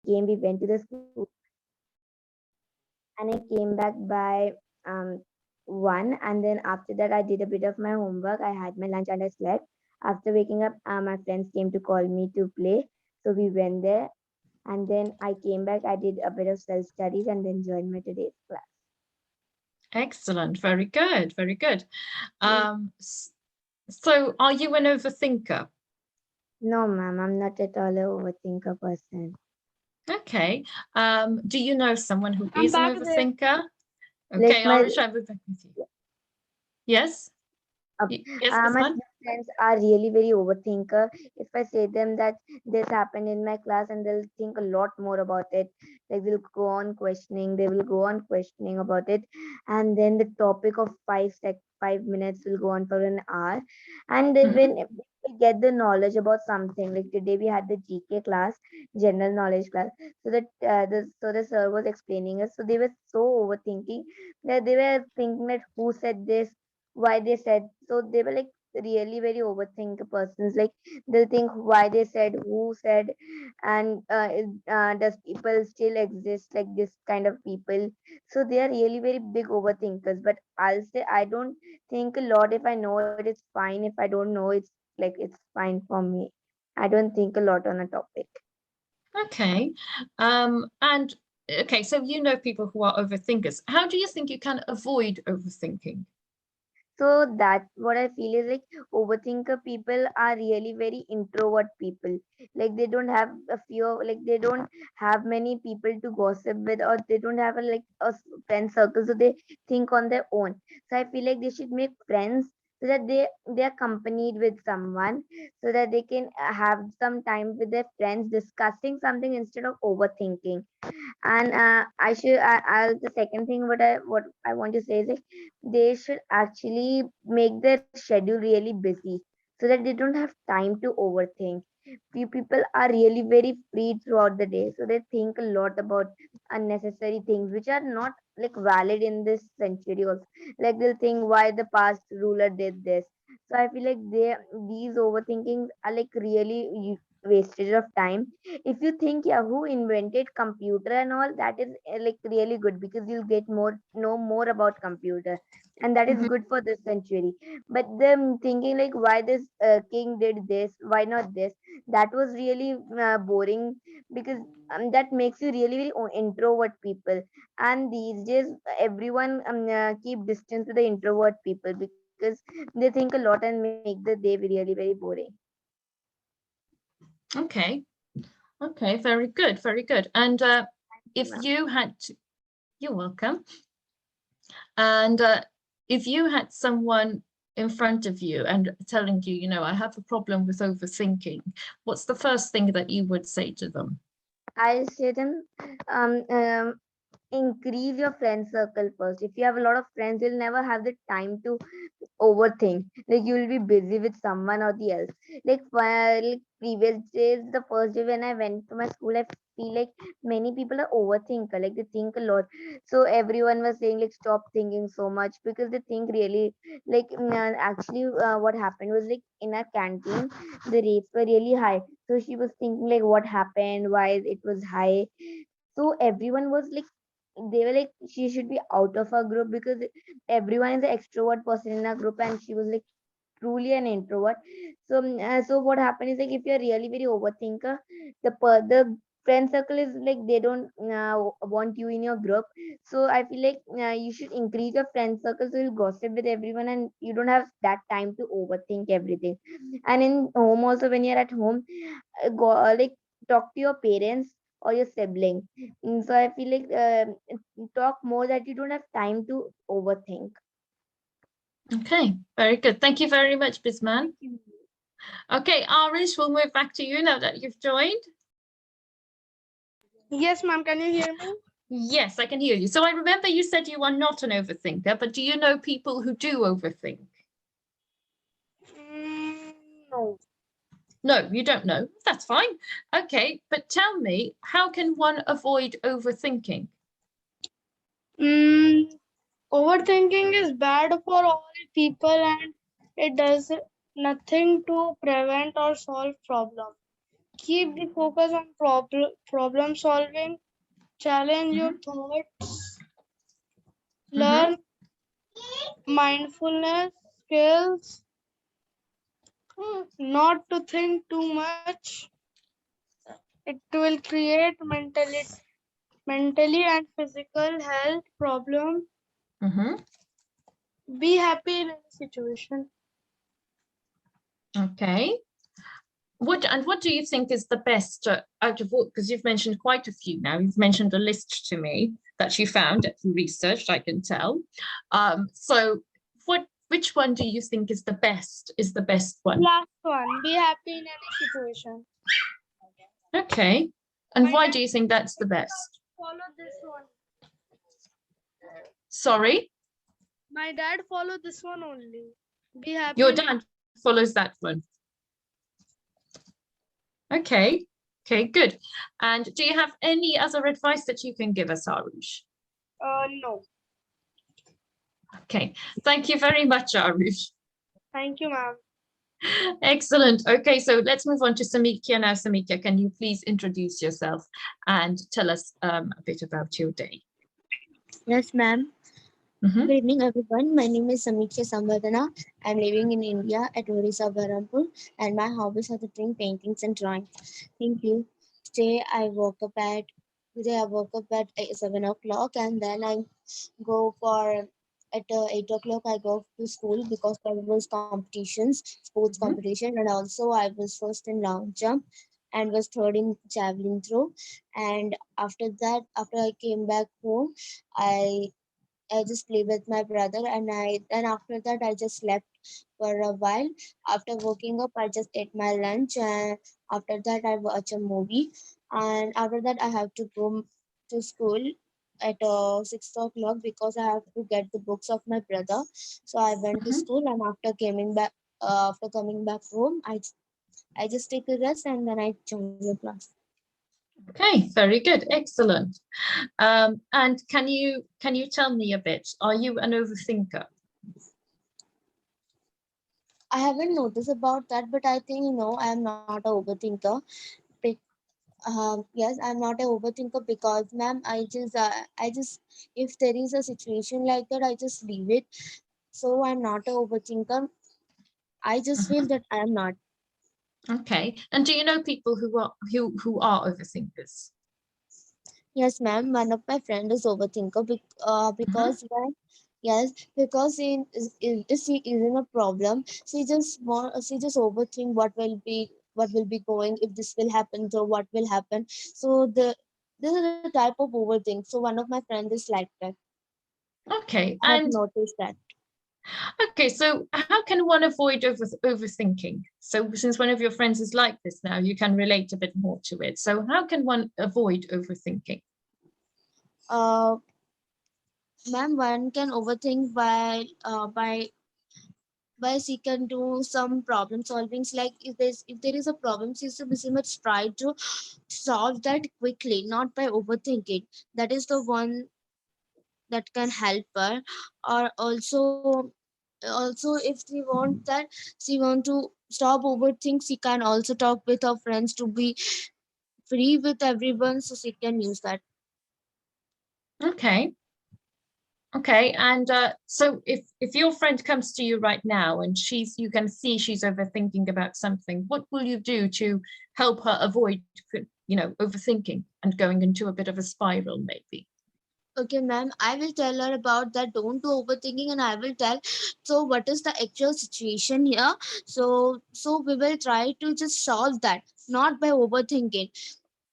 we went to the school, and I came back by 1. And then after that, I did a bit of my homework. I had my lunch and I slept. After waking up, my friends came to call me to play. So we went there. And then I came back. I did a bit of self studies and then joined my today's class. Excellent. Very good. Very good. So are you an overthinker? No, ma'am, I'm not at all a overthinker person. Okay. Do you know someone who I'm is an back there. overthinker? Like Okay, Arish, I'll be back with you. Yes? Yes, my Bisman? few friends are really very overthinker. If I say them that this happened in my class, and they'll think a lot more about it. Like they'll go on questioning, they will go on questioning about it, and then the topic of 5 minutes will go on for an hour. And then when we get the knowledge about something, like today we had the GK class, general knowledge class. So that the sir was explaining us. So they were so overthinking that they were thinking that who said this, why they said. So they were like really very overthink persons. Like they'll think why they said, who said, and does people still exist like this kind of people. So they are really very big overthinkers. But I'll say I don't think a lot. If I know it, it's fine. If I don't know, it's fine for me. I don't think a lot on a topic. Okay. And okay, so you know people who are overthinkers. How do you think you can avoid overthinking? So that what I feel is like overthinker people are really very introvert people. Like they don't have a fear, like they don't have many people to gossip with, or they don't have friend circle, so they think on their own. So I feel like they should make friends so that they are accompanied with someone, so that they can have some time with their friends discussing something instead of overthinking. And the second thing what I want to say is like they should actually make their schedule really busy so that they don't have time to overthink. Few people are really very free throughout the day, so they think a lot about unnecessary things which are not like valid in this century also. Like they'll think why the past ruler did this. So I feel like these overthinkings are like really wastage of time. If you think, yeah, who invented computer and all, that is like really good, because you'll get more know more about computer, and that is Mhm. good for this century. But them thinking like why this king did this, why not this, that was really boring, because that makes you really very introvert people. And these days everyone keep distance to the introvert people, because they think a lot and make the day really very boring. Okay. Okay, very good, very good. And if you had to, you're welcome. And if you had someone in front of you and telling you, you know, I have a problem with overthinking, what's the first thing that you would say to them? I'll say them, um, um, increase your friend circle first. If you have a lot of friends, you'll never have the time to overthink. Like you will be busy with someone or the else. Like previous days, the first day when I went to my school, I feel like many people are overthinker. Like they think a lot. So everyone was saying like stop thinking so much, because they think really like actually what happened was like in our canteen the rates were really high. So she was thinking like what happened, why it was high. So everyone was like, they were like she should be out of our group, because everyone is an extrovert person in our group, and she was like truly an introvert. So what happened is like if you're really very overthinker, the friend circle is like they don't want you in your group. So I feel like you should increase your friend circle, so you'll gossip with everyone and you don't have that time to overthink everything. And in home also, when you're at home, like talk to your parents or your sibling. So I feel like talk more, that you don't have time to overthink. Okay, very good. Thank you very much, Bisman. Okay, Arish, we'll move back to you now that you've joined. Yes, ma'am. Can you hear me? Yes, I can hear you. So I remember you said you are not an overthinker, but do you know people who do overthink? No. No, you don't know. That's fine. Okay, but tell me, how can one avoid overthinking? Mm, Overthinking is bad for all people and it does nothing to prevent or solve problem. Keep the focus on problem solving. Challenge your thoughts. Mm-hmm. Learn mindfulness skills. Not to think too much. It will create mentally and physical health problem. Mm-hmm. Be happy in any situation. Okay. What do you think is the best out of all? Because you've mentioned quite a few now. You've mentioned a list to me that you found that you researched, I can tell. So which one do you think is the best? Is the best one? Last one. Be happy in any situation. Okay. And My why dad do you think that's the best? follow this one. Sorry, My dad follow this one only. Be happy your in dad follows that one. Okay. Okay, good. And do you have any other advice that you can give us, Arush? no. Okay, thank you very much, Arush. Thank you, ma'am. Excellent. Okay, so let's move on to Samikya now. Samikya, can you please introduce yourself and tell us a bit about your day? Yes, ma'am. Mhm. Good evening, everyone. My name is Samikya Sambardana. I'm living in India at Odisha, Berhampur, and my hobbies are to doing paintings and drawing. Thank you. Today I woke up at Today I woke up at 7 o'clock, and then I go for at 8 o'clock. I go to school because there was competitions, sports Mhm. competition, and also I was first in long jump and was third in javelin throw. And after I came back home, I I just play with my brother, and after that I just slept for a while. After waking up, I just ate my lunch, and after that I watch a movie, and after that I have to go to school at 6 o'clock because I have to get the books of my brother. So I went to Mhm. school, and after coming back home, I just take a rest and then I join the class. Okay, very good, excellent. And can you tell me a bit? Are you an overthinker? I haven't noticed about that, but I think I am not a overthinker. Be- yes, I'm not a overthinker because, ma'am, I just, if there is a situation like that, I just leave it. So I'm not a overthinker. I just feel Mhm. that I am not. Okay, and do you know people who are overthinkers? Yes, ma'am. One of my friend is overthinker Mhm. because when yes, because if she is in a problem, she just overthink what will be going if this will happen, so what will happen. So this is the type of overthink. So one of my friend is like that. Okay, I have and noticed that. okay, so how can one avoid overthinking? So since one of your friends is like this now, you can relate a bit more to it. So how can one avoid overthinking? Uh, ma'am, one can overthink by she can do some problem solvings. Like if there is a problem, she must try to solve that quickly, not by overthinking. That is the one that can help her. Or also if she want that, she want to stop overthink, she can also talk with her friends to be free with everyone, so she can use that. Okay. Okay, and so if your friend comes to you right now and you can see she's overthinking about something, what will you do to help her avoid, overthinking and going into a bit of a spiral, maybe? Okay, ma'am, I will tell her about that. Don't do overthinking, and I will tell. So, what is the actual situation here? So we will try to just solve that, not by overthinking.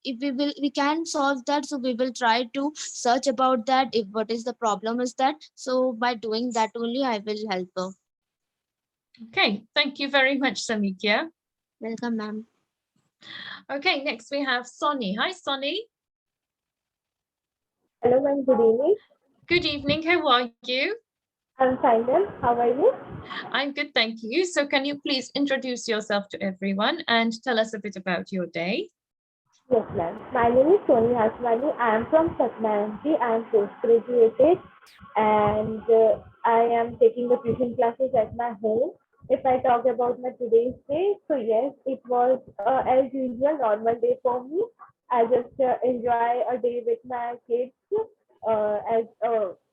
If we can solve that, so we will try to search about that. If what is the problem is that, so by doing that only, I will help her. Okay, thank you very much, Samikya. Welcome, ma'am. Okay, next we have Sonny. Hi, Sonny. Hello, ma'am. Good evening. Good evening. How are you? I'm fine, ma'am. How are you? I'm good, thank you. So can you please introduce yourself to everyone and tell us a bit about your day? Yes, ma'am. My name is Soni Haswani. I am from Satnaranji. I am postgraduated and I am taking the tuition classes at my home. If I talk about my today's day, so yes, it was as usual normal day for me. I just enjoy a day with my kids, as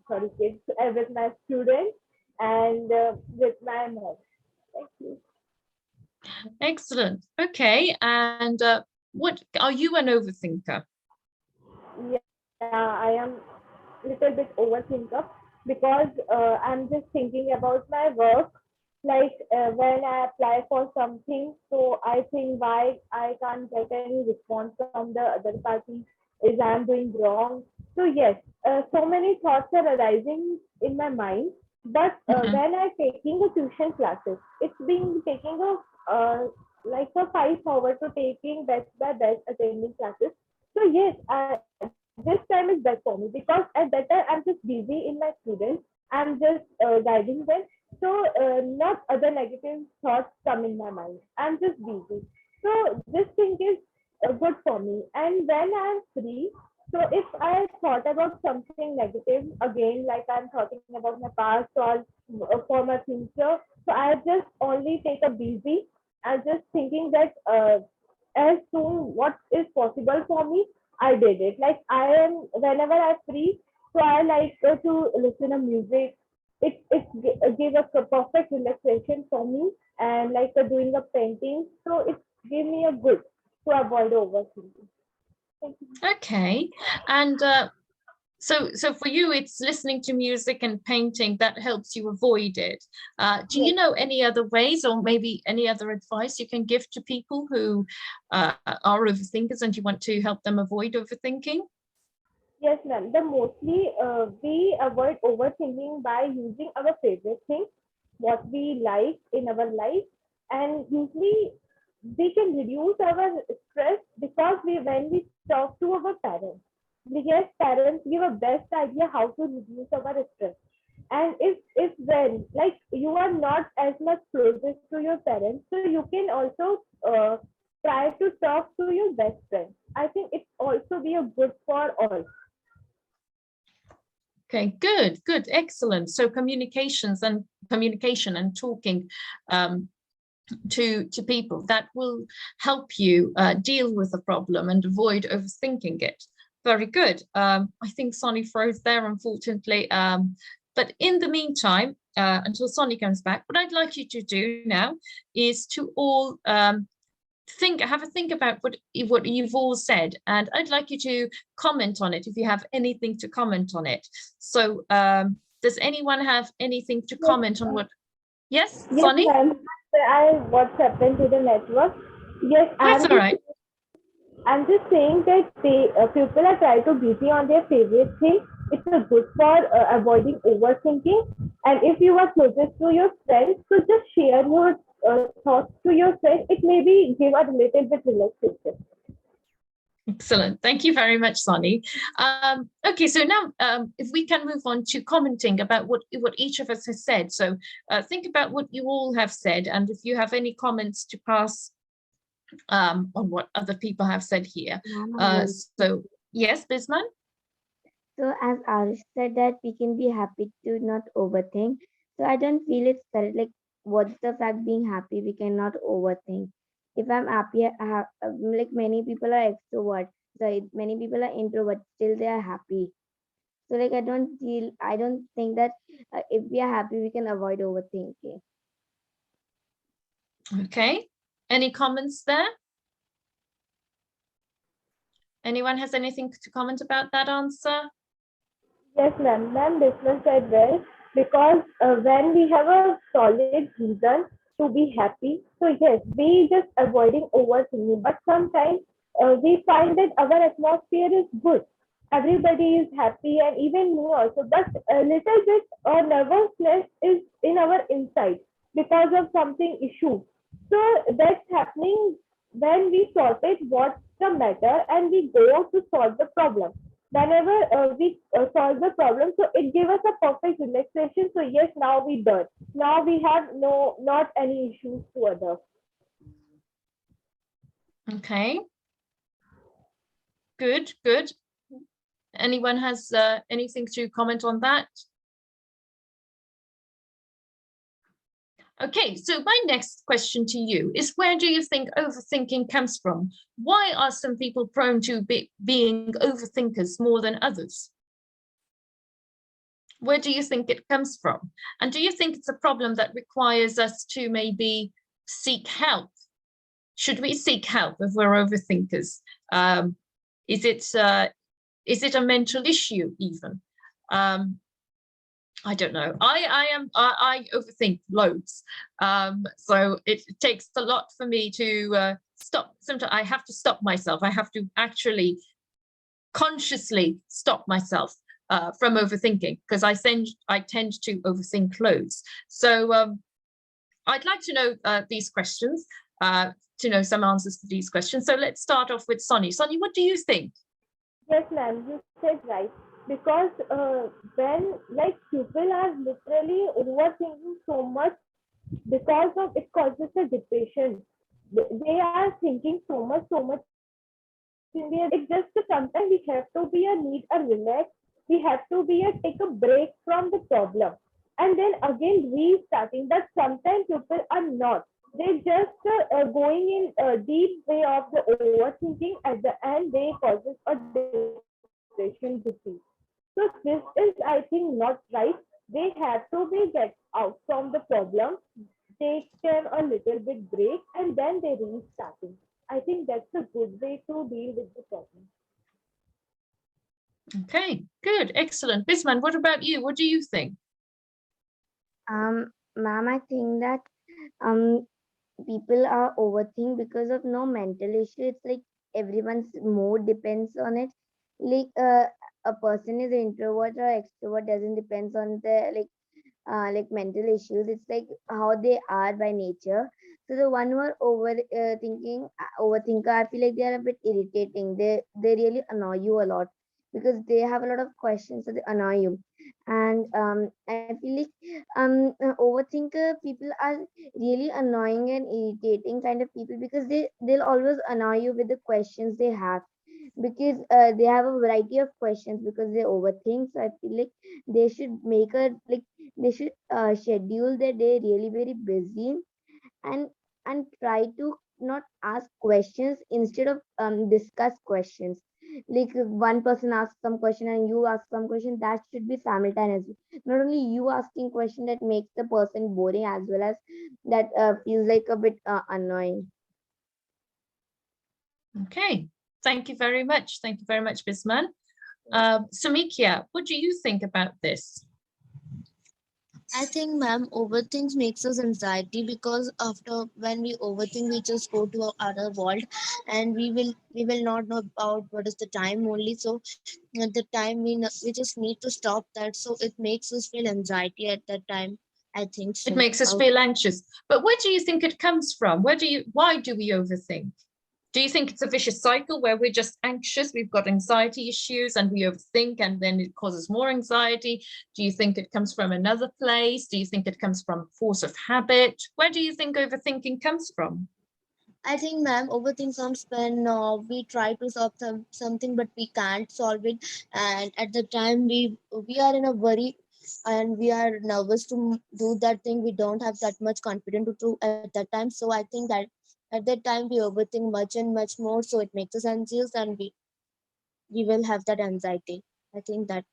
sorry kids, with my students and with my mom. Thank you. Excellent. Okay. And what are you an overthinker? Yeah, I am little bit overthinker because I'm just thinking about my work. Like when I apply for something, so I think why I can't get any response from the other party. Is I'm doing wrong? So yes, so many thoughts are arising in my mind. But Mhm. when I taking the tuition classes, it's been taking like a 5 hours to taking best by best attending classes. So yes, this time is best for me because at that time I'm just busy in my students. I'm just guiding them. So not other negative thoughts come in my mind. I'm just busy. So this thing is good for me. And when I'm free, so if I thought about something negative again, like I'm talking about my past or for my future, so I just only take a busy. I'm just thinking that as soon what is possible for me, I did it. Like I am whenever I'm free, so I like to listen to music. It give a perfect relaxation for me, and like doing a painting, so it give me a good to avoid overthinking. Thank you. Okay. And so for you, it's listening to music and painting that helps you avoid it. Do Yes, you know any other ways or maybe any other advice you can give to people who are overthinkers and you want to help them avoid overthinking? yes, ma'am. The mostly we avoid overthinking by using our favorite thing, what we like in our life, and usually we can reduce our stress because when we talk to our parents, yes, parents give a best idea how to reduce our stress. And if when like you are not as much closest to your parents, so you can also try to talk to your best friend. I think it's also be a good for all. Okay, good, good, excellent. So communication and talking to people that will help you deal with the problem and avoid overthinking it. Very good. I think Sonny froze there, unfortunately. But in the meantime, until Sonny comes back, what I'd like you to do now is to all have a think about what you've all said, and I'd like you to comment on it if you have anything to comment on it. So does anyone have anything to Yes, comment on what? Yes, yes, Sonny? ma'am. I what's happened to the network? Yes, That's all right. I'm just saying that people are trying to busy on their favorite thing. It's a good for avoiding overthinking. And if you are closest to your friends, so just share your thoughts to your friends. It may be give a little bit relaxation. Excellent. Thank you very much, Sonny. Okay, so now if we can move on to commenting about what each of us has said. So think about what you all have said, and if you have any comments to pass on what other people have said here. So yes, Bisman? So as Arish said that we can be happy to not overthink. So I don't feel it's correct. Like what's the fact being happy? We cannot overthink. If I'm happy, like many people are extrovert. So many people are introvert. Still they are happy. So like I don't think that if we are happy, we can avoid overthinking. Okay. Any comments there? Anyone has anything to comment about that answer? Yes, ma'am. Ma'am, this one said well because when we have a solid reason to be happy, so yes, we just avoiding overthinking. But sometimes we find that our atmosphere is good. Everybody is happy, and even me also. But a little bit nervousness is in our inside because of something issue. So that's happening when we sorted what's the matter and we go to solve the problem. Whenever we solve the problem, so it gives us a perfect relaxation. So yes, now we done. Now we have not any issues to others. Okay. Good, good. Anyone has anything to comment on that? Okay, so my next question to you is, where do you think overthinking comes from? Why are some people prone to being overthinkers more than others? Where do you think it comes from? And do you think it's a problem that requires us to maybe seek help? Should we seek help if we're overthinkers? Is it a mental issue even? I don't know. I overthink loads. So it takes a lot for me to stop. Sometimes I have to stop myself. I have to actually consciously stop myself from overthinking, because I tend to overthink loads. So I'd like to know these questions, to know some answers to these questions. So let's start off with Sonny. Sonny, what do you think? Yes, ma'am, you said right. Because when like people are literally overthinking so much, because of it causes a depression. They are thinking so much in their. It's just sometimes we have to be a need a relax. We have to be a take a break from the problem, and then again restarting. But sometimes people are not. They just going in a deep way of the overthinking. At the end, they causes a depression disease. So this is, I think, not right. They have to be get out from the problem, take them a little bit break, and then they restarting. I think that's a good way to deal with the problem. Okay, good, excellent. Bisman, what about you? What do you think? Ma'am, I think that um people are overthink because of no mental issue. It's like everyone's mood depends on it. Like a person is an introvert or extrovert doesn't depends on the like mental issues. It's like how they are by nature. So the one who are thinking overthinker, I feel like they are a bit irritating. They really annoy you a lot because they have a lot of questions, so they annoy you. And I feel like overthinker people are really annoying and irritating kind of people because they'll always annoy you with the questions they have, because they have a variety of questions because they overthink. So I feel like they should make a like they should schedule their day really very busy, and try to not ask questions instead of discuss questions. Like one person asks some question and you ask some question, that should be simultaneous. Not only you asking question that makes the person boring, as well as that feels like a bit annoying. Okay, thank you very much. Thank you very much, Bisman. Samikia, what do you think about this? I think, ma'am, overthink makes us anxiety because after when we overthink, we just go to our other world, and we will not know about what is the time only. So at the time we just need to stop that. So it makes us feel anxiety at that time. I think It so. makes us feel anxious. But where do you think it comes from? Why do we overthink? Do you think it's a vicious cycle where we're just anxious, we've got anxiety issues and we overthink and then it causes more anxiety? Do you think it comes from another place? Do you think it comes from force of habit? Where do you think overthinking comes from? I think, ma'am, overthink comes when we try to solve something, but we can't solve it, and at the time we are in a worry, and we are nervous to do that thing. We don't have that much confidence to do at that time. So I think that at that time we overthink much and much more. So it makes us anxious, and we will have that anxiety. I think that.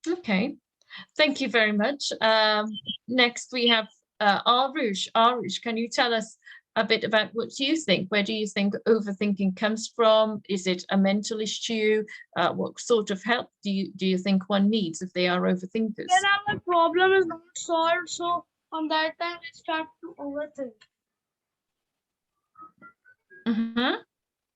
Okay, thank you very much. Next we have Arush. Arush, can you tell us a bit about what you think? Where do you think overthinking comes from? Is it a mental issue? What sort of help do you think one needs if they are overthinkers? When our problem is not solved, so on that time we start to overthink.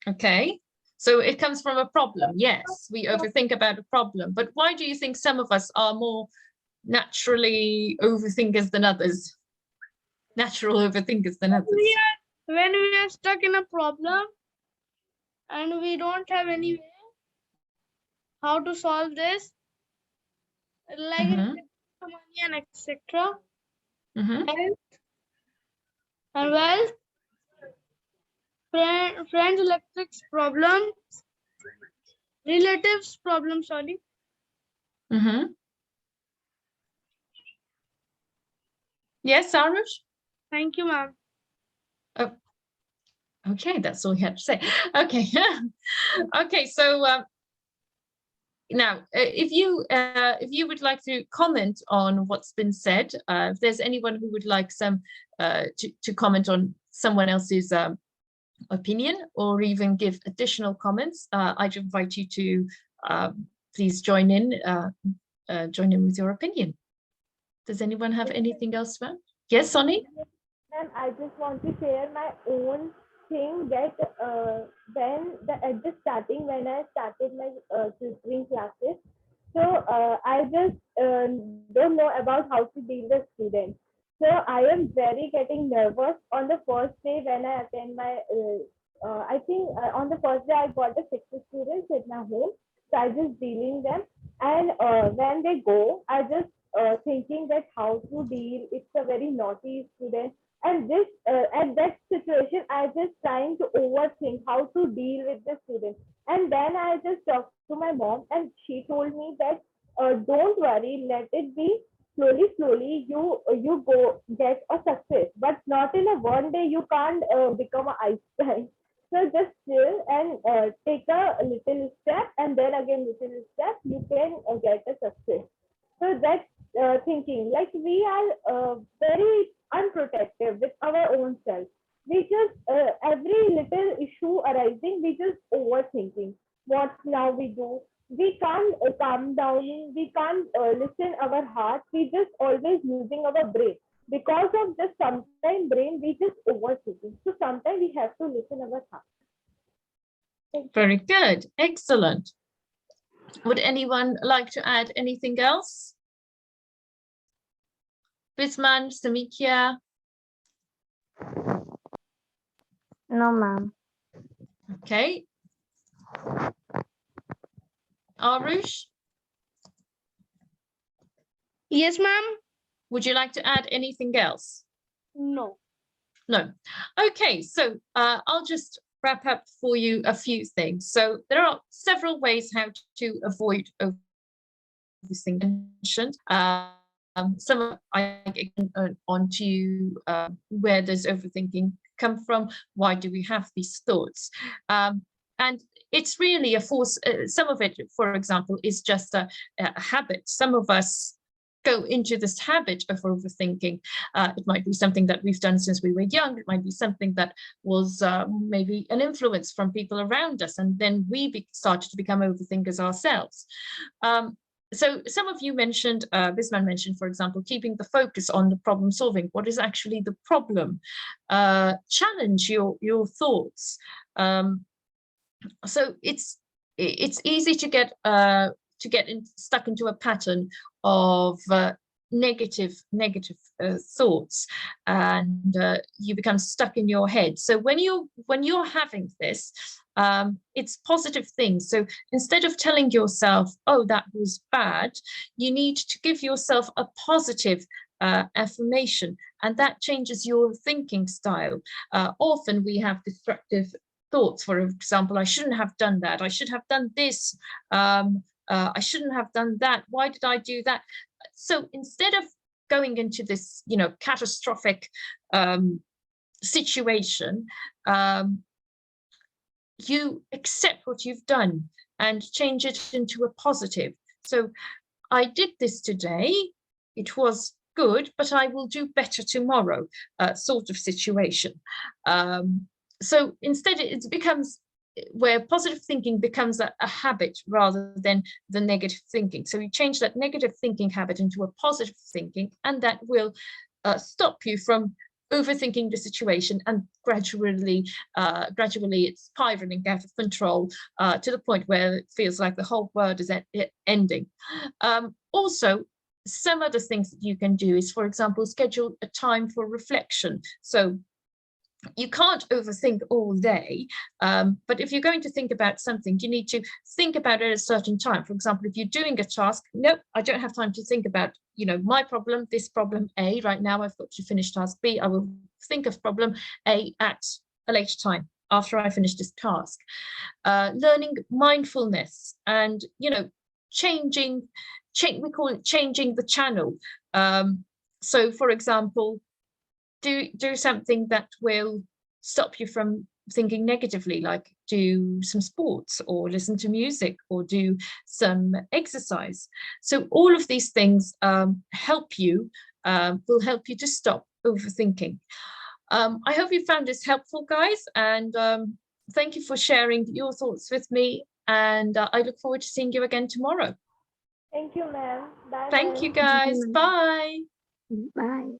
Okay, so it comes from a problem. Yes, we overthink about a problem, but why do you think some of us are more naturally overthinkers than others? Natural overthinkers than others. When we are stuck in a problem and we don't have any way how to solve this, like money and etc. Health and wealth, friends, electrics problem, relatives problem. Sorry. Yes, Arush? Thank you, ma'am. Oh, okay, that's all you had to say. Okay. Okay, so now, if you would like to comment on what's been said, if there's anyone who would like to comment on someone else's opinion, or even give additional comments, I'd invite you to please join in with your opinion. Does anyone have anything else to add? Yes, Sonny? And I just want to share my own thing that at the starting when I started my tutoring classes, so I just don't know about how to deal with students. So I am very getting nervous on the first day when I attend my. I think on the first day I got the 60 students at my home, so I just dealing them, and when they go, I just thinking that how to deal. It's a very naughty student, and this at that situation I just trying to overthink how to deal with the student, and then I just talked to my mom and she told me that don't worry, let it be, slowly you go get a success, but not in a one day. You can't become an Einstein. So just chill and take a little step, and then again little step, you can get a success. So that's thinking, like we are very unprotective with our own self. We just every little issue arising, we just overthinking. What now we do? We can't calm down. We can't listen our heart. We just always using our brain. Because of this, sometimes brain we just overthinking. So sometimes we have to listen our heart. Very good, excellent. Would anyone like to add anything else? Bisman, Samikia? No, ma'am. Okay. Arush? Yes, ma'am. Would you like to add anything else? No. No. Okay, so I'll just wrap up for you a few things. So there are several ways how to avoid overthinking. Some of I on to where does overthinking come from? Why do we have these thoughts? And it's really a force. Some of it, for example, is just a habit. Some of us go into this habit of overthinking. It might be something that we've done since we were young. It might be something that was maybe an influence from people around us, and then we started to become overthinkers ourselves. So some of you mentioned, Bisman mentioned, for example, keeping the focus on the problem solving. What is actually the problem? Challenge your thoughts. So it's easy to get stuck into a pattern of negative thoughts, and you become stuck in your head. So when you're having this, it's positive things. So instead of telling yourself, oh, that was bad, you need to give yourself a positive affirmation, and that changes your thinking style. Often we have destructive thoughts. For example, I shouldn't have done that. I should have done this. I shouldn't have done that. Why did I do that? So instead of going into this, catastrophic situation, you accept what you've done and change it into a positive. So I did this today. It was good, but I will do better tomorrow, sort of situation. So instead it becomes where positive thinking becomes a habit rather than the negative thinking. So you change that negative thinking habit into a positive thinking, and that will stop you from overthinking the situation, and gradually it's spiraling out of control to the point where it feels like the whole world is ending. Also, some other things that you can do is, for example, schedule a time for reflection. So you can't overthink all day, but if you're going to think about something, you need to think about it at a certain time. For example, if you're doing a task, nope, I don't have time to think about, my problem, this problem A right now, I've got to finish task B. I will think of problem A at a later time after I finish this task. Learning mindfulness and, we call it changing the channel. So, for example, do something that will stop you from thinking negatively, like do some sports or listen to music or do some exercise. So all of these things help you, will help you to stop overthinking. I hope you found this helpful, guys, and thank you for sharing your thoughts with me, and I look forward to seeing you again tomorrow. Thank you, ma'am. Bye, Thank ma'am. you, guys. Bye. Bye.